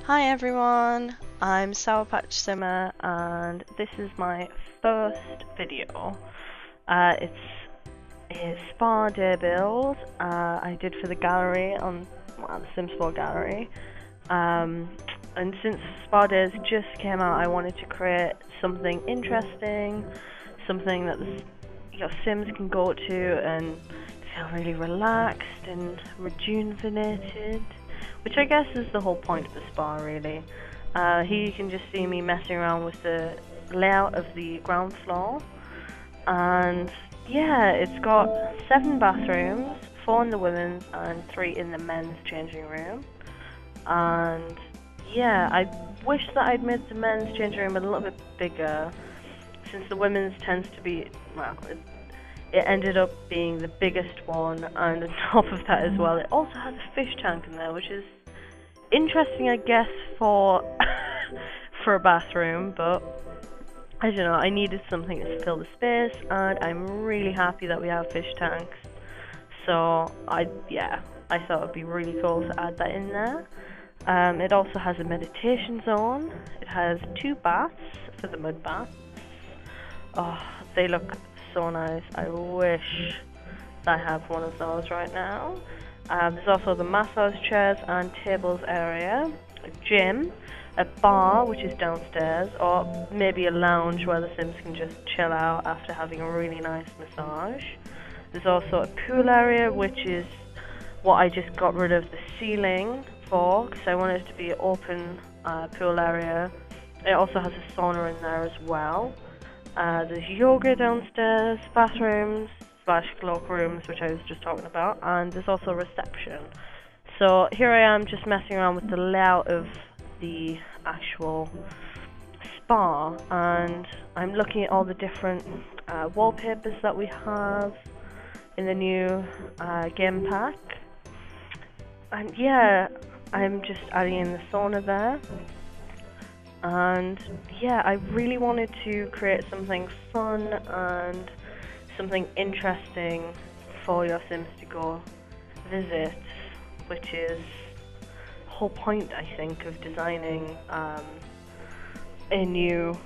Hi everyone, I'm SourPatchSimmer and this is my first video. It's a spa day build I did for the gallery on the Sims 4 gallery. And since spa days just came out, I wanted to create something interesting, something that your Sims can go to and feel really relaxed and rejuvenated. Which I guess is the whole point of the spa, really. Here you can just see me messing around with the layout of the ground floor. And yeah, it's got 7 bathrooms, 4 in the women's and 3 in the men's changing room. And yeah, I wish that I'd made the men's changing room a little bit bigger, since the women's tends to be, well, it ended up being the biggest one, and on top of that as well, it also has a fish tank in there, which is interesting, I guess, for for a bathroom, but I don't know, I needed something to fill the space, and I'm really happy that we have fish tanks. So I thought it'd be really cool to add that in there. It also has a meditation zone. It has 2 baths for the mud baths. Oh, they look so nice. I wish I have one of those right now. There's also the massage chairs and tables area, a gym, a bar which is downstairs, or maybe a lounge where the Sims can just chill out after having a really nice massage. There's also a pool area, which is what I just got rid of the ceiling for, because I wanted it to be an open pool area. It also has a sauna in there as well. There's yoga downstairs, bathrooms / cloakrooms, which I was just talking about, and there's also a reception. So here I am just messing around with the layout of the actual spa, and I'm looking at all the different wallpapers that we have in the new game pack. And yeah, I'm just adding in the sauna there. And yeah, I really wanted to create something fun and something interesting for your Sims to go visit, which is the whole point, I think, of designing a new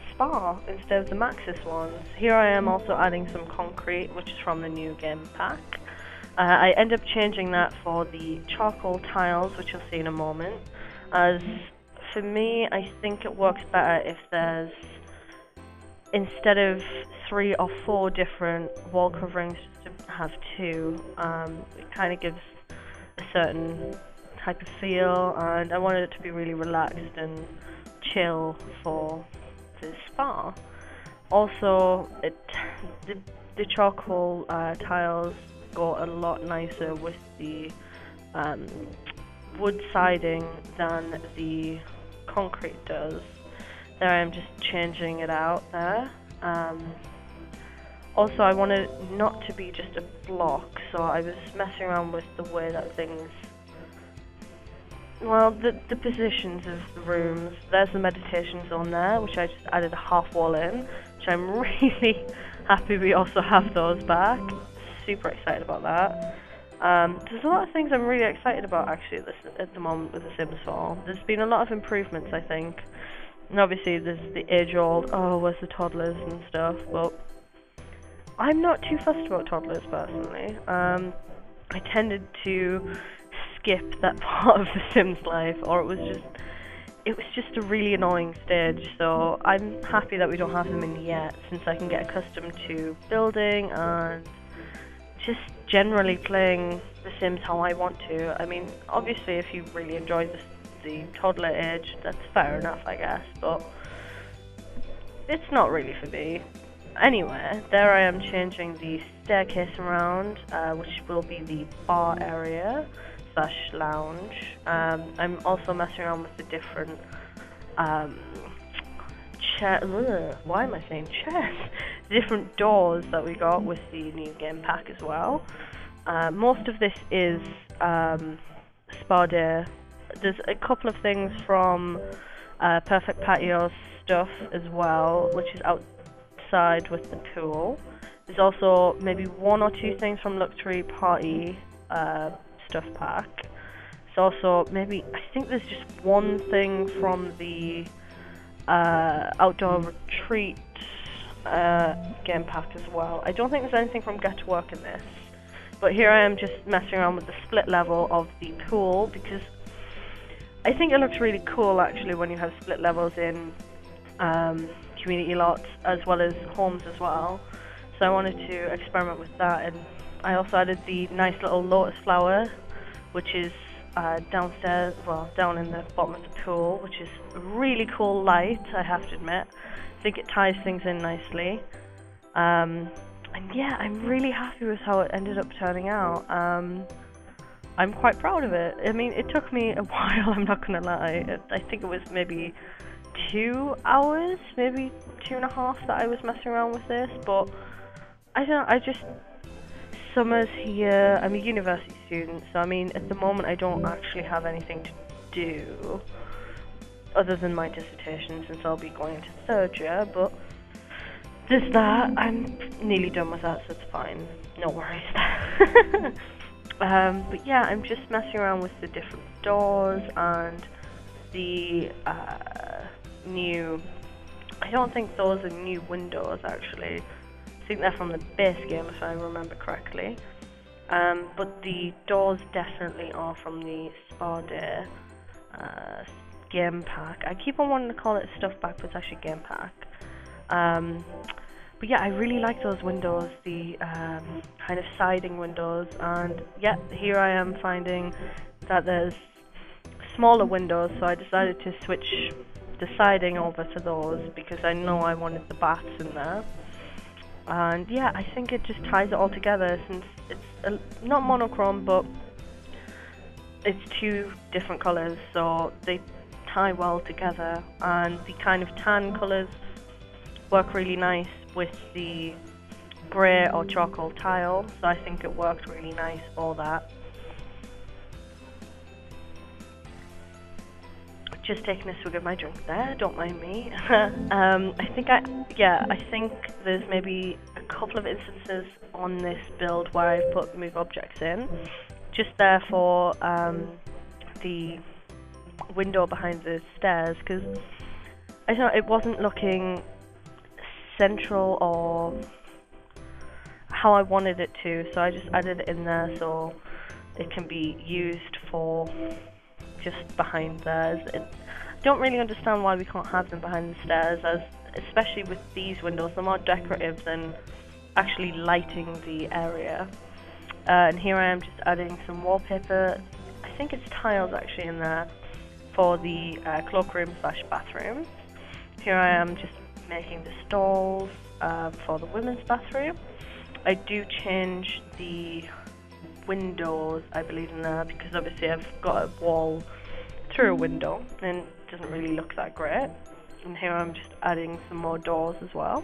spa instead of the Maxis ones. Here I am also adding some concrete, which is from the new game pack. I end up changing that for the charcoal tiles, which you'll see in a moment, as for me, I think it works better if there's, instead of 3 or 4 different wall coverings, just to have 2. It kind of gives a certain type of feel, and I wanted it to be really relaxed and chill for the spa. Also, the charcoal tiles go a lot nicer with the wood siding than the concrete does. There I am just changing it out there. Also, I wanted it not to be just a block, so I was messing around with the way that things, well, the positions of the rooms. There's the meditation zone there, which I just added a half wall in, which I'm really happy we also have those back. Super excited about that. There's a lot of things I'm really excited about actually at the moment with The Sims 4. There's been a lot of improvements, I think. And obviously there's the age-old, oh, where's the toddlers and stuff, but I'm not too fussed about toddlers personally. I tended to skip that part of The Sims life, or it was just a really annoying stage, so I'm happy that we don't have them in yet, since I can get accustomed to building and just generally playing The Sims how I want to. I mean, obviously if you really enjoy the toddler age, that's fair enough, I guess, but it's not really for me. Anyway, there I am changing the staircase around, which will be the bar area / lounge. I'm also messing around with the different why am I saying chairs? Different doors that we got with the new game pack as well. Most of this is spa day. There's a couple of things from Perfect Patio stuff as well, which is outside with the pool. There's also maybe 1 or 2 things from Luxury Party stuff pack. It's also maybe, I think there's just one thing from the outdoor retreat game pack as well. I don't think there's anything from Get to Work in this, but here I am just messing around with the split level of the pool, because I think it looks really cool actually when you have split levels in community lots as well as homes as well. So I wanted to experiment with that, and I also added the nice little lotus flower, which is downstairs, well, down in the bottom of the pool, which is a really cool light, I have to admit. I think it ties things in nicely. And yeah, I'm really happy with how it ended up turning out. I'm quite proud of it. I mean, it took me a while, I'm not gonna lie. I think it was maybe 2 hours, maybe 2.5 that I was messing around with this, but I don't know, I just, summer's here, I'm a university student, so I mean, at the moment I don't actually have anything to do other than my dissertation, since I'll be going into 3rd year, but there's that. I'm nearly done with that, so it's fine, no worries there. But yeah, I'm just messing around with the different doors and the new, I don't think those are new windows actually, I think they're from the base game if I remember correctly, but the doors definitely are from the Spa Day game pack. I keep on wanting to call it stuff pack, but it's actually game pack. But yeah, I really like those windows, the kind of siding windows, and yeah, here I am finding that there's smaller windows, so I decided to switch the siding over to those because I know I wanted the bats in there. And yeah, I think it just ties it all together, since it's not monochrome, but it's 2 different colours, so they tie well together, and the kind of tan colours work really nice with the grey or charcoal tile, so I think it worked really nice for that. Just taking a swig of my drink there, don't mind me. I think there's maybe a couple of instances on this build where I've put move objects in, just there for the window behind the stairs, because I don't know, it wasn't looking central or how I wanted it to, so I just added it in there so it can be used for just behind theirs. I don't really understand why we can't have them behind the stairs, as especially with these windows, they're more decorative than actually lighting the area. And here I am just adding some wallpaper, I think it's tiles actually in there, for the cloakroom / bathroom. Here I am just making the stalls for the women's bathroom. I do change the windows, I believe, in there, because obviously I've got a wall through a window and it doesn't really look that great. And here I'm just adding some more doors as well.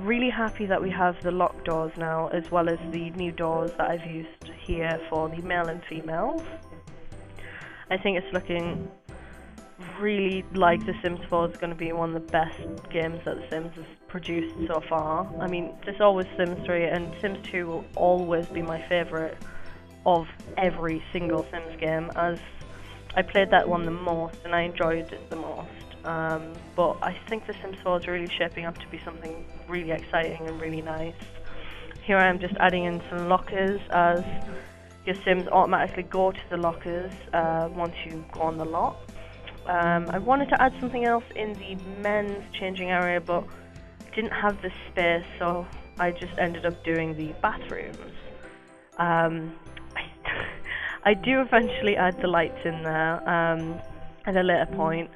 Really happy that we have the lock doors now, as well as the new doors that I've used here for the male and females. I think it's looking really like The Sims 4 is going to be one of the best games that The Sims has produced so far. I mean, there's always Sims 3, and Sims 2 will always be my favourite of every single Sims game, as I played that one the most and I enjoyed it the most. But I think The Sims 4 is really shaping up to be something really exciting and really nice. Here I am just adding in some lockers, as your Sims automatically go to the lockers once you go on the lot. I wanted to add something else in the men's changing area, but didn't have the space, so I just ended up doing the bathrooms. I do eventually add the lights in there at a later point,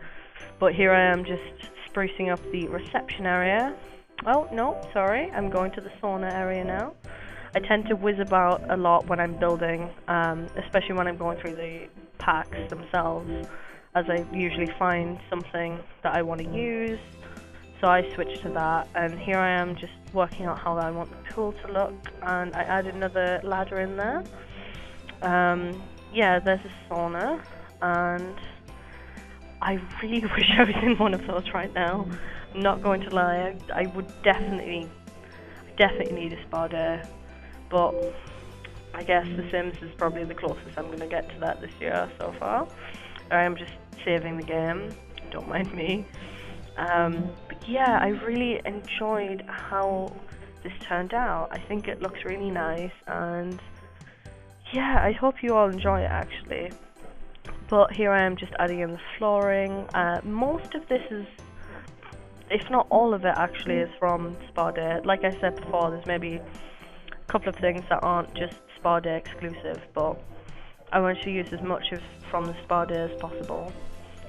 but here I am just sprucing up the reception area. Oh no, sorry, I'm going to the sauna area now. I tend to whiz about a lot when I'm building, especially when I'm going through the packs themselves, as I usually find something that I want to use, so I switch to that. And here I am just working out how I want the pool to look, and I added another ladder in there. Yeah, there's a sauna, and I really wish I was in one of those right now. I'm not going to lie, I would definitely need a spa day, but I guess The Sims is probably the closest I'm going to get to that this year so far. I am just saving the game, don't mind me. But yeah, I really enjoyed how this turned out. I think it looks really nice, and yeah, I hope you all enjoy it actually. But here I am just adding in the flooring. Most of this is, if not all of it actually, is from Spa Day. Like I said before, there's maybe a couple of things that aren't just Spa Day exclusive, but I want to use as much of from the Spa Day as possible,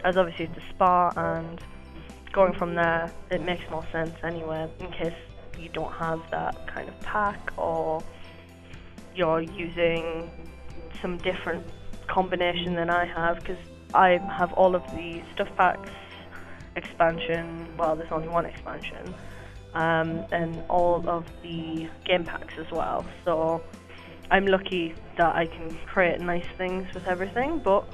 as obviously it's a spa, and going from there it makes more sense anyway, in case you don't have that kind of pack, or you're using some different combination than I have, because I have all of the stuff packs expansion, well there's only one expansion, and all of the game packs as well, so I'm lucky that I can create nice things with everything. But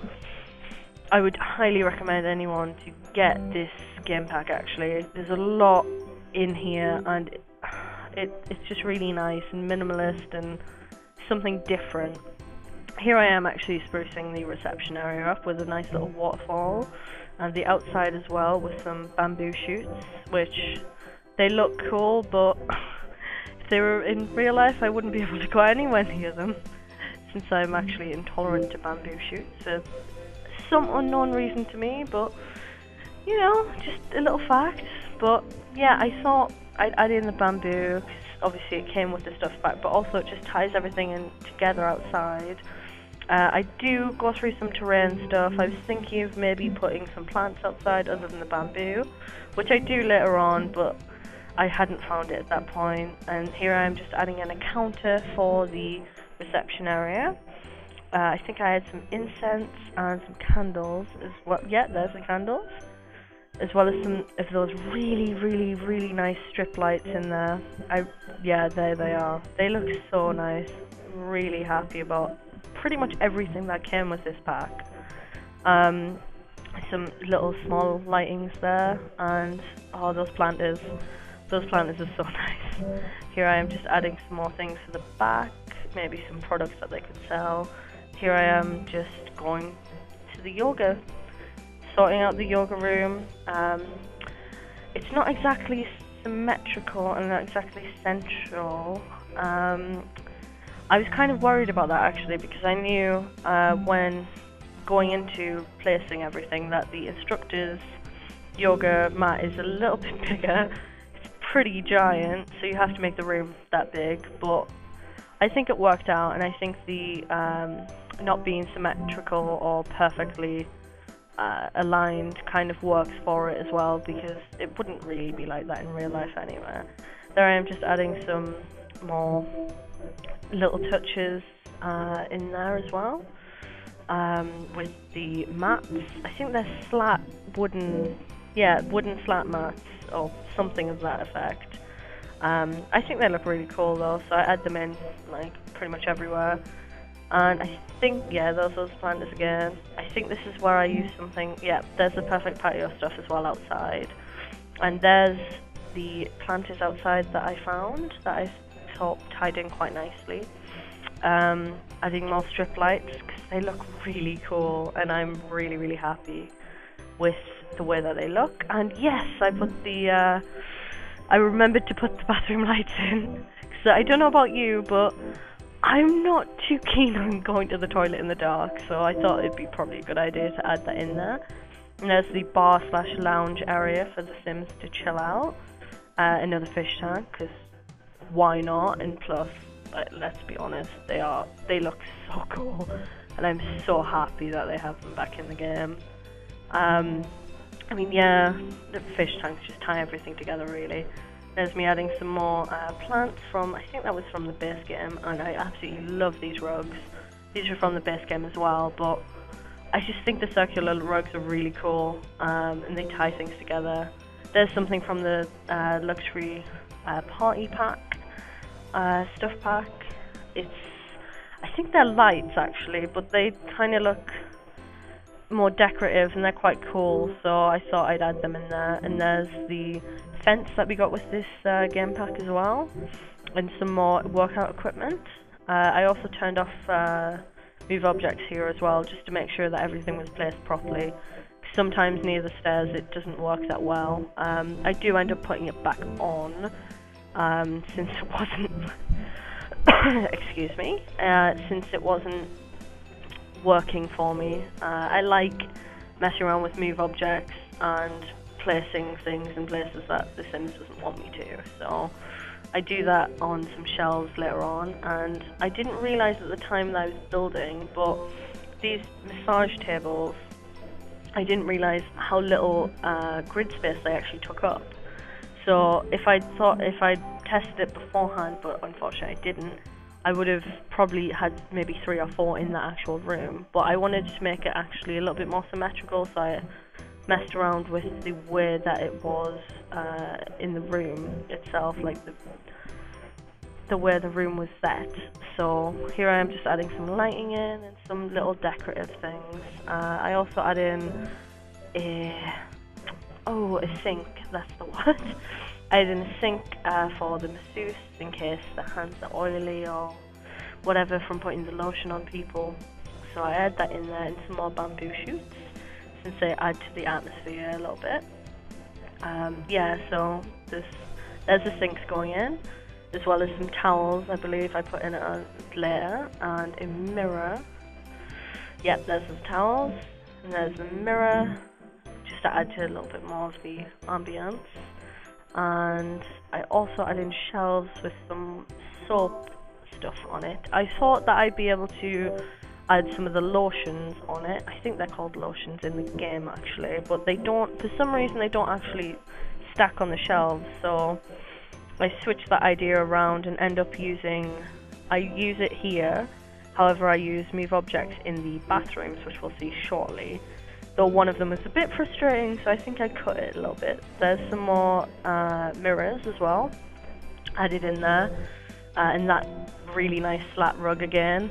I would highly recommend anyone to get this game pack actually. There's a lot in here, and it's just really nice and minimalist and something different. Here I am actually sprucing the reception area up with a nice little waterfall, and the outside as well with some bamboo shoots, which they look cool, but if they were in real life I wouldn't be able to go anywhere near them, since I'm actually intolerant to bamboo shoots for some unknown reason to me, but you know, just a little fact. But yeah, I thought I'd add in the bamboo, because obviously it came with the stuff back, but also it just ties everything in together outside. I do go through some terrain stuff. I was thinking of maybe putting some plants outside other than the bamboo, which I do later on, but I hadn't found it at that point. And here I am just adding in a counter for the reception area. I think I had some incense and some candles as well. Yeah, there's the candles, as well as some of those really nice strip lights in there. Yeah, there they are. They look so nice. Really happy about pretty much everything that came with this pack. Some little small lightings there, and oh, those planters are so nice. Here I am just adding some more things to the back, maybe some products that they could sell. Here I am just going to the yoga, sorting out the yoga room. It's not exactly symmetrical and not exactly central. I was kind of worried about that actually, because I knew when going into placing everything that the instructor's yoga mat is a little bit bigger. It's pretty giant, so you have to make the room that big, but I think it worked out, and I think the not being symmetrical or perfectly aligned kind of works for it as well, because it wouldn't really be like that in real life anyway. There I am just adding some more little touches in there as well, with the mats. I think they're slat wooden slat mats or something of that effect. I think they look really cool though, so I add them in like pretty much everywhere. And I think, yeah, those planters again. I think this is where I use something. Yeah, there's the perfect patio stuff as well outside, and there's the planters outside that I found that I thought tied in quite nicely. Adding more strip lights because they look really cool, and I'm really happy with the way that they look. And yes, I put the I remembered to put the bathroom lights in, because I don't know about you, but I'm not too keen on going to the toilet in the dark, so I thought it'd be probably a good idea to add that in there. And there's the bar/lounge area for the Sims to chill out. Another fish tank, because why not? And plus, let's be honest, they look so cool, and I'm so happy that they have them back in the game. I mean, yeah, the fish tanks just tie everything together really. There's me adding some more plants from, I think that was from the base game, and I absolutely love these rugs. These are from the base game as well, but I just think the circular rugs are really cool, and they tie things together. There's something from the luxury party pack, stuff pack. I think they're lights actually, but they kind of look more decorative and they're quite cool, so I thought I'd add them in there. And there's the fence that we got with this game pack as well, and some more workout equipment. I also turned off move objects here as well, just to make sure that everything was placed properly. Sometimes near the stairs it doesn't work that well. I do end up putting it back on, since it wasn't excuse me, since it wasn't working for me. I like messing around with move objects and placing things in places that The Sims doesn't want me to, so I do that on some shelves later on. And I didn't realise at the time that I was building, but these massage tables, I didn't realise how little grid space they actually took up. So if I'd tested it beforehand, but unfortunately I didn't, I would have probably had maybe 3 or 4 in the actual room. But I wanted to make it actually a little bit more symmetrical, so I messed around with the way that it was in the room itself, like the way the room was set. So here I am just adding some lighting in and some little decorative things. I also add in a sink, that's the word. I add in a sink for the masseuse in case the hands are oily or whatever from putting the lotion on people. So I add that in there, and some more bamboo shoots, since they add to the atmosphere a little bit. Yeah, so there's the sinks going in, as well as some towels. I believe I put in it later, and a mirror. Yep, there's the towels, and there's the mirror, just to add to a little bit more of the ambience. And I also add in shelves with some soap stuff on it. I thought that I'd be able to add some of the lotions on it. I think they're called lotions in the game actually, but they don't, for some reason they don't actually stack on the shelves, so I switched that idea around and end up I use it here. However, I use move objects in the bathrooms, which we'll see shortly, though one of them was a bit frustrating, so I think I cut it a little bit. There's some more mirrors as well added in there, and that really nice flat rug again.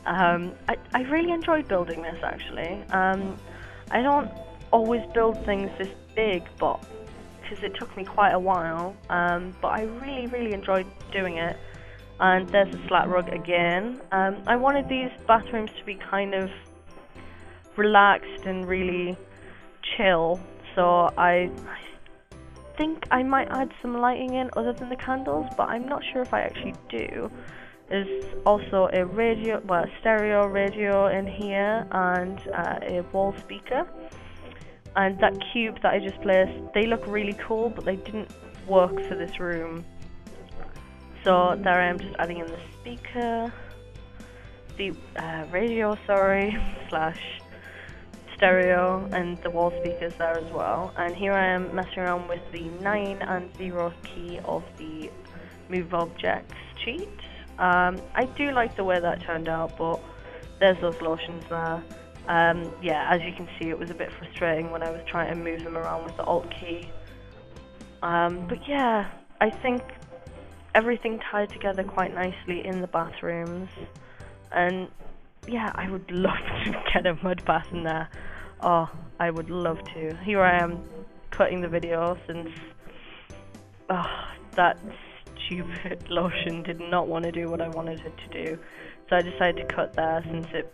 I really enjoyed building this actually. I don't always build things this big, but because it took me quite a while, but I really enjoyed doing it. And there's a flat rug again. I wanted these bathrooms to be kind of relaxed and really chill, so I think I might add some lighting in other than the candles, but I'm not sure if I actually do. There's also a radio, well, stereo radio in here, and a wall speaker. And that cube that I just placed, they look really cool, but they didn't work for this room. So there I am, just adding in the speaker, the radio, sorry, slash stereo, and the wall speakers there as well. And here I am messing around with the 9 and 0 key of the move objects cheat. I do like the way that turned out, but there's those lotions there. Yeah, as you can see, it was a bit frustrating when I was trying to move them around with the Alt key. But yeah, I think everything tied together quite nicely in the bathrooms. And yeah, I would love to get a mud bath in there. Oh, I would love to. Here I am cutting the video since that stupid lotion did not want to do what I wanted it to do. So I decided to cut there since it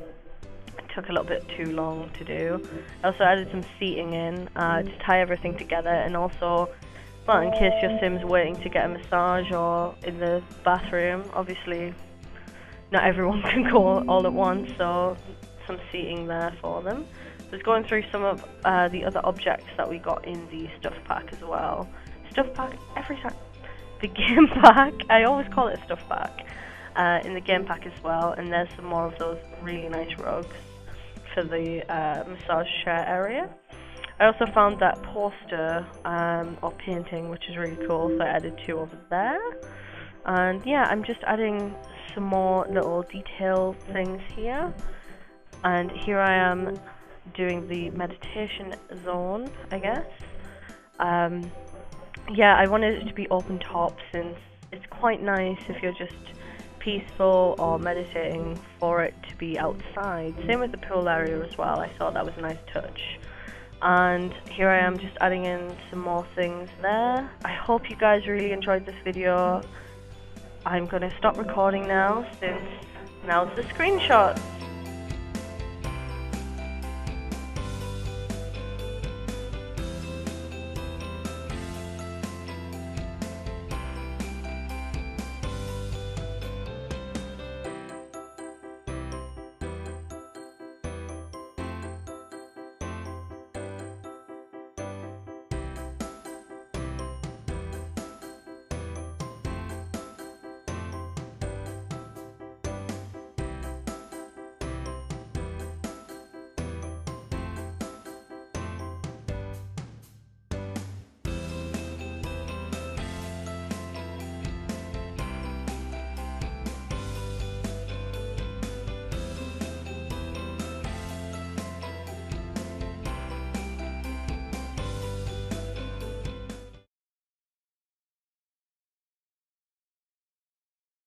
took a little bit too long to do. I also added some seating in to tie everything together, and also, well, in case your Sim's waiting to get a massage or in the bathroom, obviously not everyone can go all at once, so some seating there for them. I was going through some of the other objects that we got in the stuff pack as well. Stuff pack, every time. The game pack, I always call it a stuff pack. In the game pack as well, and there's some more of those really nice rugs for the massage chair area. I also found that poster or painting, which is really cool, so I added 2 over there. And yeah, I'm just adding some more little detail things here. And here I am doing the meditation zone, I guess. Yeah, I wanted it to be open top, since it's quite nice if you're just peaceful or meditating for it to be outside. Same with the pool area as well. I thought that was a nice touch. And here I am just adding in some more things there. I hope you guys really enjoyed this video. I'm going to stop recording now since now's the screenshot.